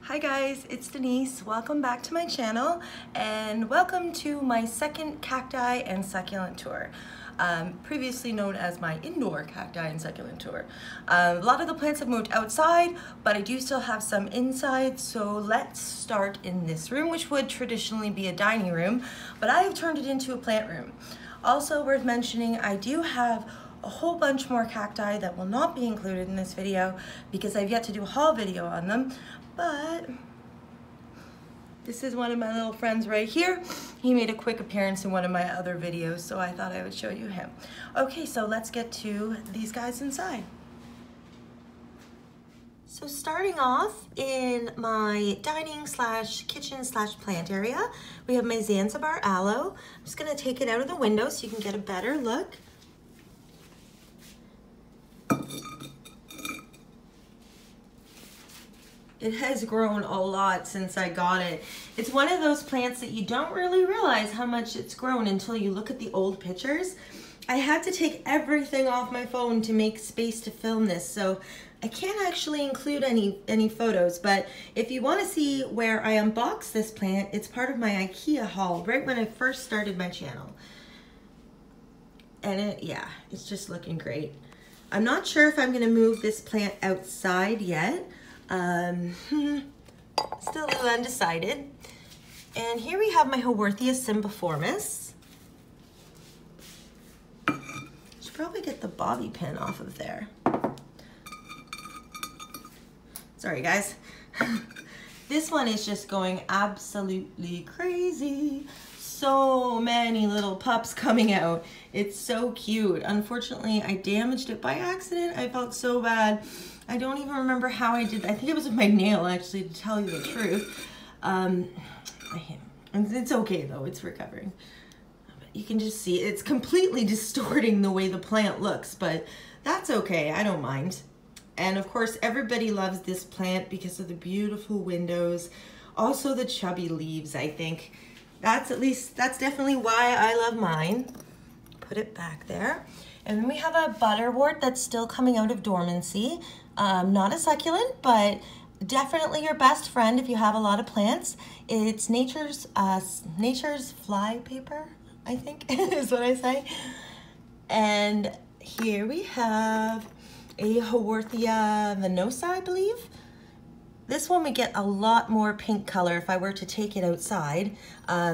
Hi guys, it's Denise. Welcome back to my channel and welcome to my second cacti and succulent tour. Previously known as my indoor cacti and succulent tour. A lot of the plants have moved outside, but I do still have some inside, so let's start in this room, which would traditionally be a dining room, but I have turned it into a plant room. Also worth mentioning, I do have a whole bunch more cacti that will not be included in this video because I've yet to do a haul video on them, but this is one of my little friends right here. He made a quick appearance in one of my other videos, so I thought I would show you him. Okay, so let's get to these guys inside. So starting off in my dining slash kitchen slash plant area, we have my Zanzibar aloe. I'm just gonna take it out of the window so you can get a better look. It has grown a lot since I got it. It's one of those plants that you don't really realize how much it's grown until you look at the old pictures. I had to take everything off my phone to make space to film this, so I can't actually include any photos, but if you want to see where I unboxed this plant, it's part of my IKEA haul right when I first started my channel. And yeah, it's just looking great. I'm not sure if I'm gonna move this plant outside yet. Still a little undecided. And here we have my Haworthia cymbiformis. Should probably get the bobby pin off of there. Sorry guys. This one is just going absolutely crazy. So many little pups coming out. It's so cute. Unfortunately, I damaged it by accident. I felt so bad. I don't even remember how I did that. I think it was with my nail, actually, to tell you the truth. It's okay though, it's recovering. But you can just see it's completely distorting the way the plant looks, but that's okay, I don't mind. And of course, everybody loves this plant because of the beautiful windows. Also the chubby leaves, I think. That's definitely why I love mine. Put it back there. And then we have a butterwort that's still coming out of dormancy. Not a succulent, but definitely your best friend if you have a lot of plants. It's nature's fly paper, I think is what I say. And here we have a Haworthia venosa, I believe. This one would get a lot more pink color if I were to take it outside.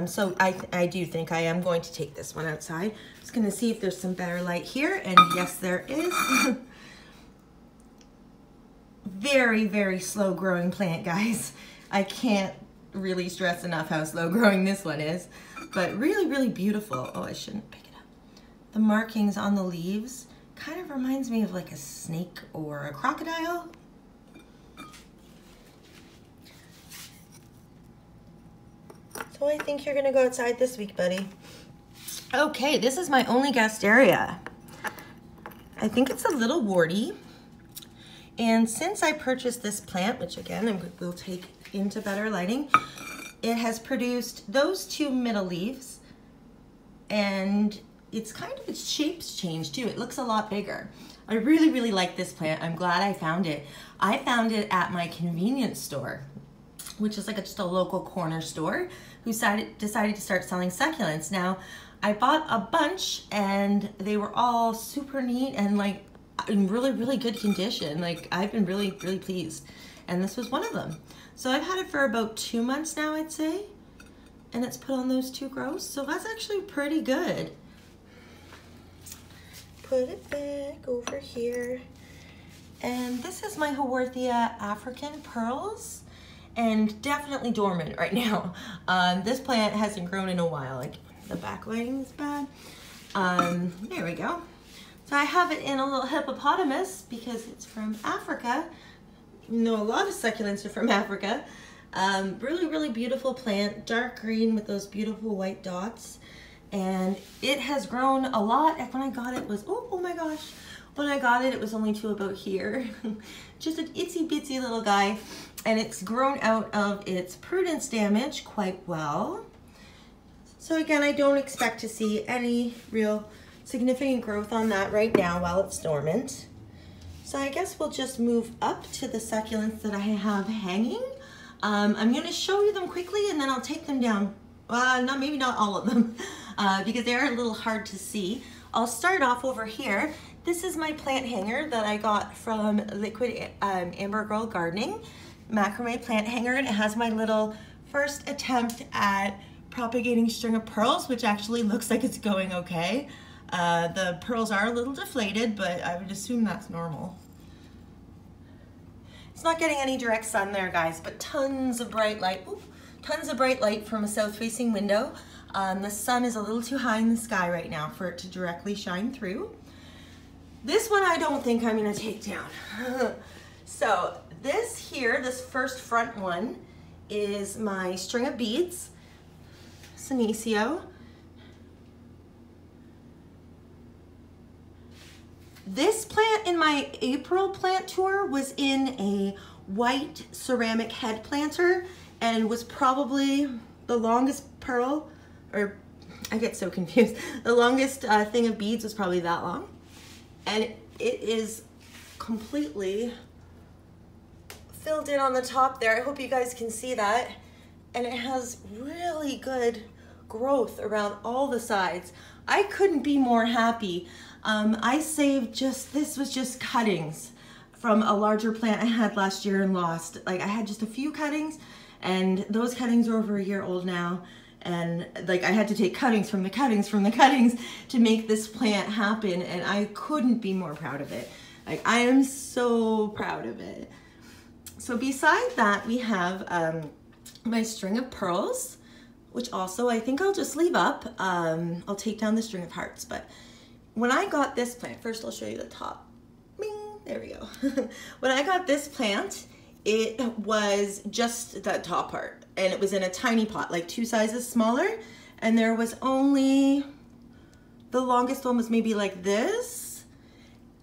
So I do think I am going to take this one outside. Just gonna see if there's some better light here, and yes, there is. Very, very slow growing plant, guys. I can't really stress enough how slow growing this one is, but really, really beautiful. Oh, I shouldn't pick it up. The markings on the leaves kind of reminds me of like a snake or a crocodile. So I think you're gonna go outside this week, buddy. Okay, this is my only gasteria. I think it's a little warty. And since I purchased this plant, which again, we'll take into better lighting, it has produced those two middle leaves, and its shape's changed too. It looks a lot bigger. I really, really like this plant. I'm glad I found it. I found it at my convenience store, which is like just a local corner store, who decided to start selling succulents. Now, I bought a bunch and they were all super neat and like in really, really good condition. Like I've been really, really pleased. And this was one of them. So I've had it for about 2 months now, I'd say. And it's put on those two growths. So that's actually pretty good. Put it back over here. And this is my Haworthia African Pearls. And definitely dormant right now. This plant hasn't grown in a while. Like the back lighting is bad. There we go. So I have it in a little hippopotamus because it's from Africa. Even though a lot of succulents are from Africa. Really, really beautiful plant. Dark green with those beautiful white dots. And it has grown a lot. When I got it, it was, oh my gosh. When I got it, it was only to about here. Just an itsy bitsy little guy. And it's grown out of its prudence damage quite well. So again, I don't expect to see any real significant growth on that right now while it's dormant. So I guess we'll just move up to the succulents that I have hanging. I'm gonna show you them quickly and then I'll take them down. Maybe not all of them because they are a little hard to see. I'll start off over here. This is my plant hanger that I got from Liquid Amber Girl Gardening, macrame plant hanger, and it has my little first attempt at propagating string of pearls, which actually looks like it's going okay. The pearls are a little deflated, but I would assume that's normal. It's not getting any direct sun there, guys, but tons of bright light. Ooh, tons of bright light from a south-facing window. The sun is a little too high in the sky right now for it to directly shine through. This one I don't think I'm gonna take down. So this here, this first front one, is my string of beads, Senecio. This plant in my April plant tour was in a white ceramic head planter and was probably the longest pearl, or I get so confused, the longest thing of beads was probably that long. And it is completely filled in on the top there. I hope you guys can see that. And it has really good growth around all the sides. I couldn't be more happy. I saved this was just cuttings from a larger plant I had last year and lost. Like, I had just a few cuttings, and those cuttings are over a year old now. And like, I had to take cuttings from the cuttings from the cuttings to make this plant happen, and I couldn't be more proud of it. Like, I am so proud of it. So beside that, we have my string of pearls, which also I think I'll just leave up. I'll take down the string of hearts, but when I got this plant, first I'll show you the top. Bing, there we go. When I got this plant, it was just that top part, and it was in a tiny pot, like 2 sizes smaller, and there was only, the longest one was maybe like this,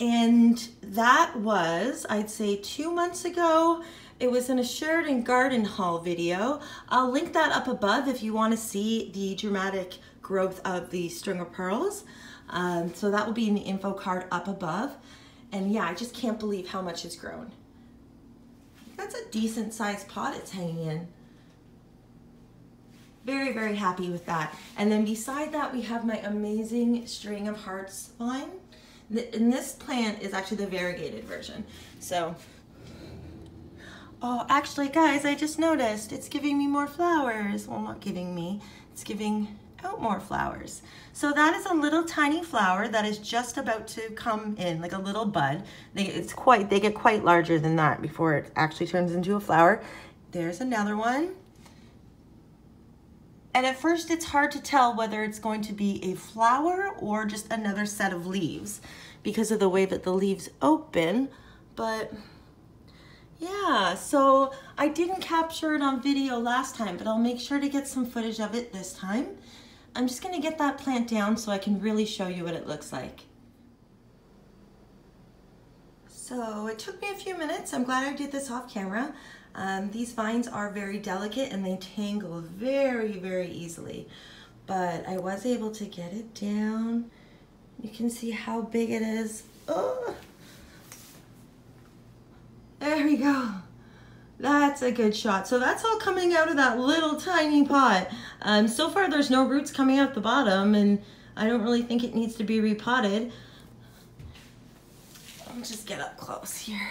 and that was, I'd say 2 months ago. It was in a Sheridan Garden Haul video. I'll link that up above if you want to see the dramatic growth of the string of pearls. So that will be in the info card up above. And yeah, I just can't believe how much it's grown. That's a decent sized pot it's hanging in. Very, very happy with that. And then beside that, we have my amazing string of hearts vine. And this plant is actually the variegated version. So, oh, actually guys, I just noticed it's giving me more flowers. Well, not giving me, it's giving out more flowers. So that is a little tiny flower that is just about to come in, like a little bud. They get quite larger than that before it actually turns into a flower. There's another one. And at first it's hard to tell whether it's going to be a flower or just another set of leaves because of the way that the leaves open, but yeah, so I didn't capture it on video last time, but I'll make sure to get some footage of it this time. I'm just gonna get that plant down so I can really show you what it looks like. So it took me a few minutes. I'm glad I did this off camera. These vines are very delicate and they tangle very, very easily, but I was able to get it down. You can see how big it is. Oh. There we go. That's a good shot. So that's all coming out of that little tiny pot. So far there's no roots coming out the bottom, and I don't really think it needs to be repotted. I'll just get up close here.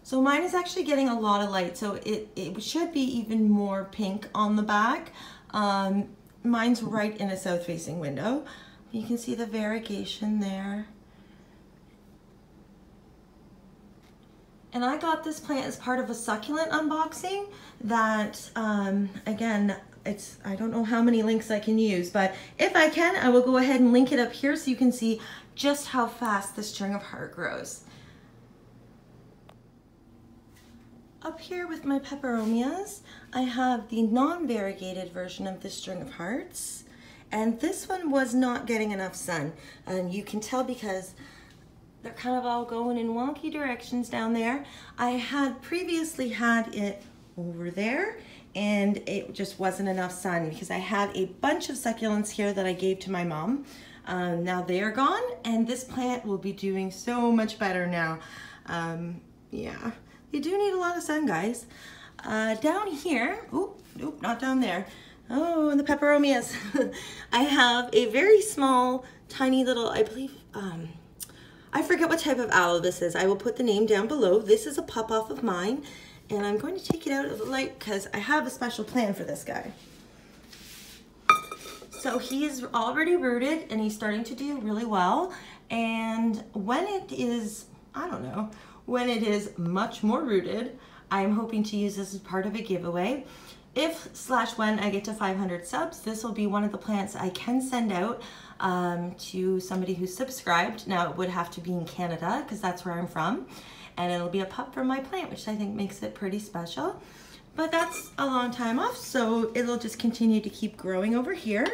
So mine is actually getting a lot of light, so it should be even more pink on the back. Mine's right in a south-facing window. You can see the variegation there. And I got this plant as part of a succulent unboxing that, again, I don't know how many links I can use, but if I can, I will go ahead and link it up here so you can see just how fast the string of heart grows. Up here with my peperomias, I have the non-variegated version of the string of hearts, and this one was not getting enough sun. And you can tell because they're kind of all going in wonky directions down there. I had previously had it over there, and it just wasn't enough sun because I had a bunch of succulents here that I gave to my mom. Now they are gone, and this plant will be doing so much better now. Yeah, you do need a lot of sun, guys. Down here, oop, not down there. Oh, and the peperomias. I have a very small, tiny little, I believe, I forget what type of aloe this is. I will put the name down below. This is a pop off of mine, and I'm going to take it out of the light because I have a special plan for this guy. So he is already rooted and he's starting to do really well. And when it is, I don't know, when it is much more rooted, I'm hoping to use this as part of a giveaway. If/when I get to 500 subs, this will be one of the plants I can send out to somebody who's subscribed. Now it would have to be in Canada because that's where I'm from. And it'll be a pup from my plant, which I think makes it pretty special. But that's a long time off, so it'll just continue to keep growing over here.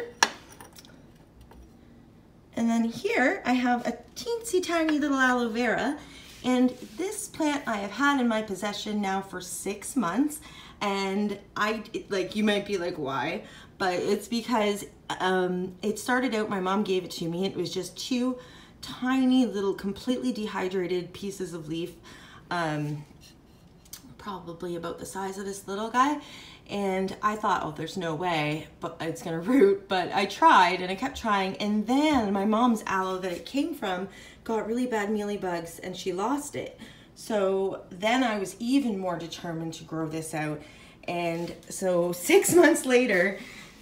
And then here I have a teensy tiny little aloe vera. And this plant I have had in my possession now for 6 months. And you might be like, why? But it's because it started out, my mom gave it to me. It was just 2 tiny little completely dehydrated pieces of leaf, probably about the size of this little guy. And I thought, oh, there's no way, but it's gonna root. But I tried and I kept trying. And then my mom's aloe that it came from got really bad mealy bugs and she lost it. So then I was even more determined to grow this out. And so 6 months later,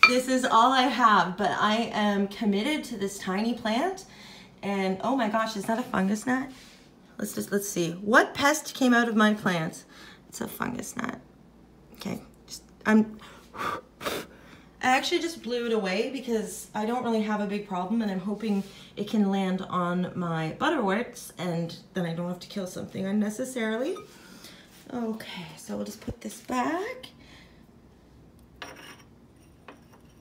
this is all I have, but I am committed to this tiny plant. And oh my gosh, is that a fungus gnat? Let's see. What pest came out of my plant? It's a fungus gnat. Okay, I actually just blew it away because I don't really have a big problem and I'm hoping it can land on my butterworts and then I don't have to kill something unnecessarily. Okay, so we'll just put this back.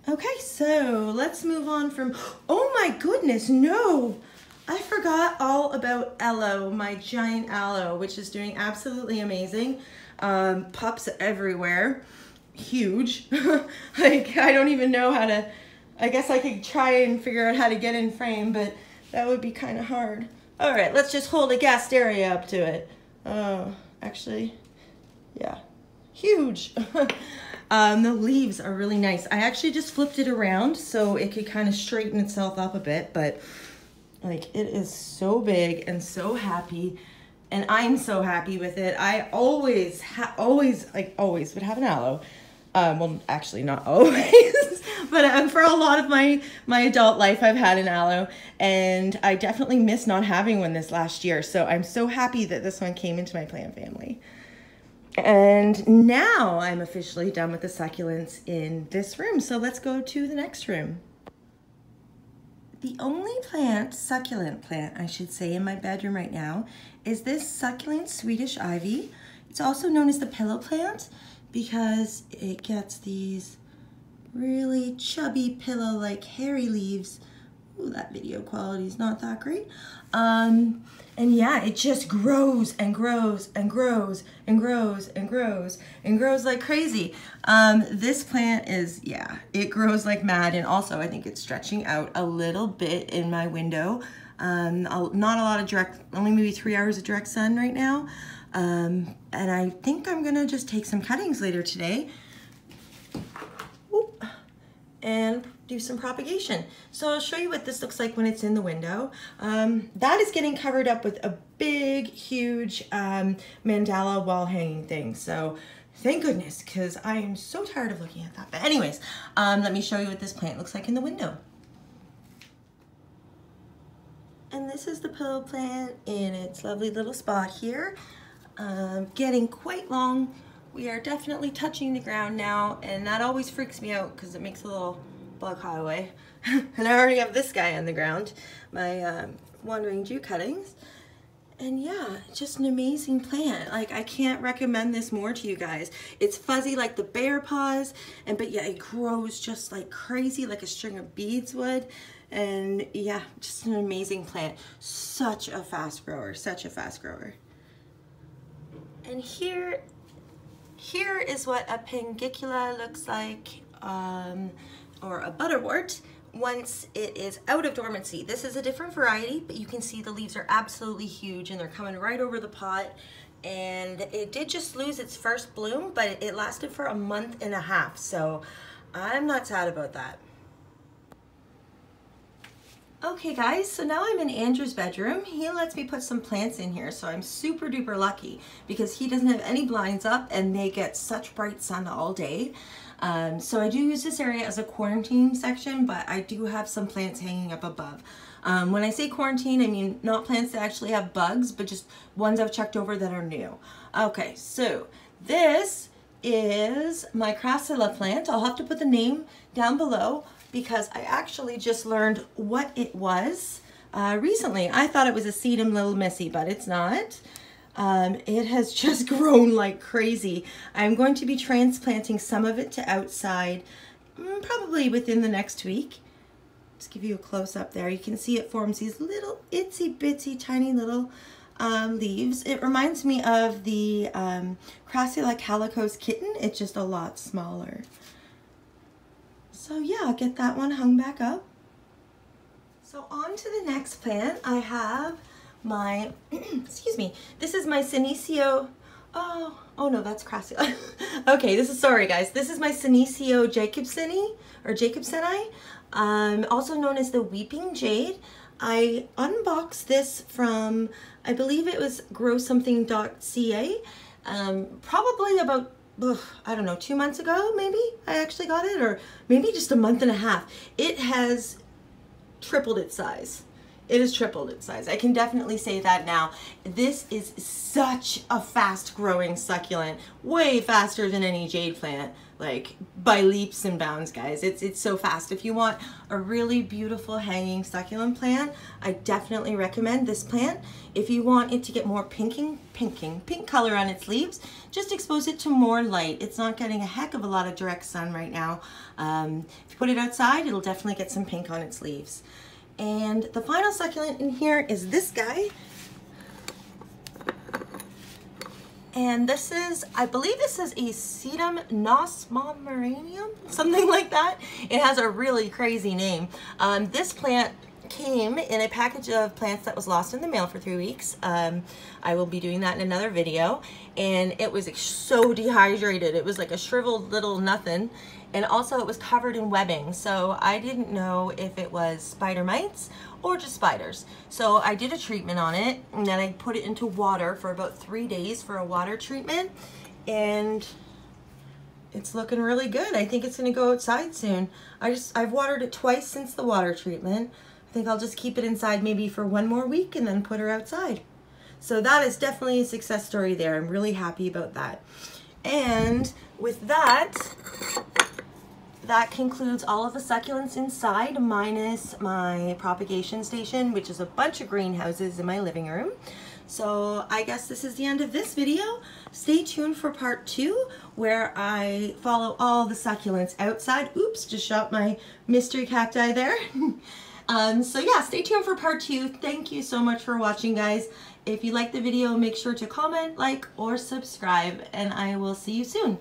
Okay, so let's move on from, oh my goodness, no! I forgot all about Aloe, my giant aloe, which is doing absolutely amazing. Pups everywhere. Huge. Like, I don't even know how to, I guess I could try and figure out how to get in frame, but that would be kind of hard. All right, let's just hold a gassed area up to it. Actually, yeah, huge. The leaves are really nice. I actually just flipped it around so it could kind of straighten itself up a bit, but like it is so big and so happy. And I'm so happy with it. I always would have an aloe. Well, actually not always, but for a lot of my adult life, I've had an aloe, and I definitely missed not having one this last year. So I'm so happy that this one came into my plant family. And now I'm officially done with the succulents in this room. So let's go to the next room. The only succulent plant, I should say, in my bedroom right now is this succulent Swedish ivy. It's also known as the pillow plant because it gets these really chubby pillow-like hairy leaves. Ooh, that video quality is not that great. And yeah, it just grows and grows and grows and grows and grows and grows like crazy. This plant is, yeah, it grows like mad. And also I think it's stretching out a little bit in my window. Not a lot of direct, only maybe 3 hours of direct sun right now. And I think I'm gonna just take some cuttings later today. Whoop, and do some propagation. So I'll show you what this looks like when it's in the window. That is getting covered up with a big, huge mandala wall hanging thing. So thank goodness, because I am so tired of looking at that. But anyways, let me show you what this plant looks like in the window. And this is the pillow plant in its lovely little spot here. Getting quite long. We are definitely touching the ground now, and that always freaks me out because it makes a little bug highway. And I already have this guy on the ground, my wandering Jew cuttings. And yeah, just an amazing plant. Like, I can't recommend this more to you guys. It's fuzzy like the bear paws, but yeah, it grows just like crazy, like a string of beads would. And yeah, just an amazing plant. Such a fast grower, such a fast grower. And here is what a pangicula looks like, or a butterwort, once it is out of dormancy. This is a different variety, but you can see the leaves are absolutely huge and they're coming right over the pot. and it did just lose its first bloom, but it lasted for a month and a half, so I'm not sad about that. Okay guys, so now I'm in Andrew's bedroom. He lets me put some plants in here, so I'm super duper lucky because he doesn't have any blinds up and they get such bright sun all day. So I do use this area as a quarantine section, but I do have some plants hanging up above. When I say quarantine, I mean not plants that actually have bugs, but just ones I've checked over that are new. Okay, so this is my Crassula plant. I'll have to put the name down below because I actually just learned what it was recently. I thought it was a sedum little missy, but it's not. It has just grown like crazy. I'm going to be transplanting some of it to outside probably within the next week. Just give you a close up there. You can see it forms these little itsy bitsy tiny little leaves. It reminds me of the Crassula calico's kitten. It's just a lot smaller. So yeah, I'll get that one hung back up. So on to the next plant. I have my, excuse me, this is my Senecio, oh no, that's Crassula. Okay, sorry guys, this is my Senecio Jacobsoni, or Jacobsoni, also known as the Weeping Jade. I unboxed this from, I believe it was growsomething.ca, probably about, I don't know, 2 months ago maybe I actually got it, or maybe just a month and a half. It has tripled its size. It has tripled its size. I can definitely say that now. This is such a fast growing succulent, way faster than any jade plant, like by leaps and bounds, guys. It's so fast. If you want a really beautiful hanging succulent plant, I definitely recommend this plant. If you want it to get more pink color on its leaves, just expose it to more light. It's not getting a heck of a lot of direct sun right now. If you put it outside, it'll definitely get some pink on its leaves. And the final succulent in here is this guy. And this is, I believe this is a Sedum nosmomeranium, something like that. It has a really crazy name. This plant came in a package of plants that was lost in the mail for 3 weeks. I will be doing that in another video. And it was so dehydrated. It was like a shriveled little nothing. And also it was covered in webbing. So I didn't know if it was spider mites or just spiders. So I did a treatment on it, and then I put it into water for about 3 days for a water treatment. And it's looking really good. I think it's gonna go outside soon. I've watered it twice since the water treatment. I think I'll just keep it inside maybe for 1 more week and then put her outside. So that is definitely a success story there. I'm really happy about that. And with that, that concludes all of the succulents inside, minus my propagation station, which is a bunch of greenhouses in my living room. So I guess this is the end of this video. Stay tuned for part 2, where I follow all the succulents outside. Oops, just shot my mystery cacti there. So yeah, stay tuned for part 2. Thank you so much for watching, guys. If you liked the video, make sure to comment, like, or subscribe, and I will see you soon.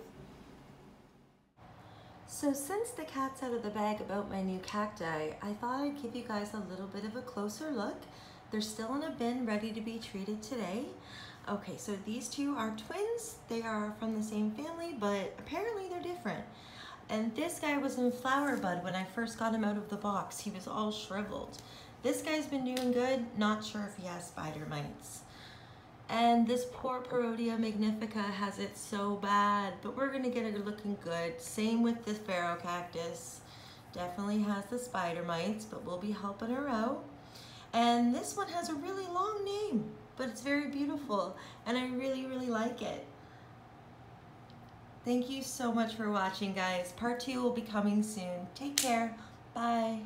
So since the cat's out of the bag about my new cacti, I thought I'd give you guys a little bit of a closer look. They're still in a bin ready to be treated today. Okay, so these two are twins. They are from the same family, but apparently they're different. And this guy was in flower bud when I first got him out of the box. He was all shriveled. This guy's been doing good. Not sure if he has spider mites. And this poor Peperomia magnifica has it so bad, but we're gonna get it looking good. Same with this pharaoh cactus. Definitely has the spider mites, but we'll be helping her out. And this one has a really long name, but it's very beautiful, and I really, really like it. Thank you so much for watching, guys. Part 2 will be coming soon. Take care. Bye.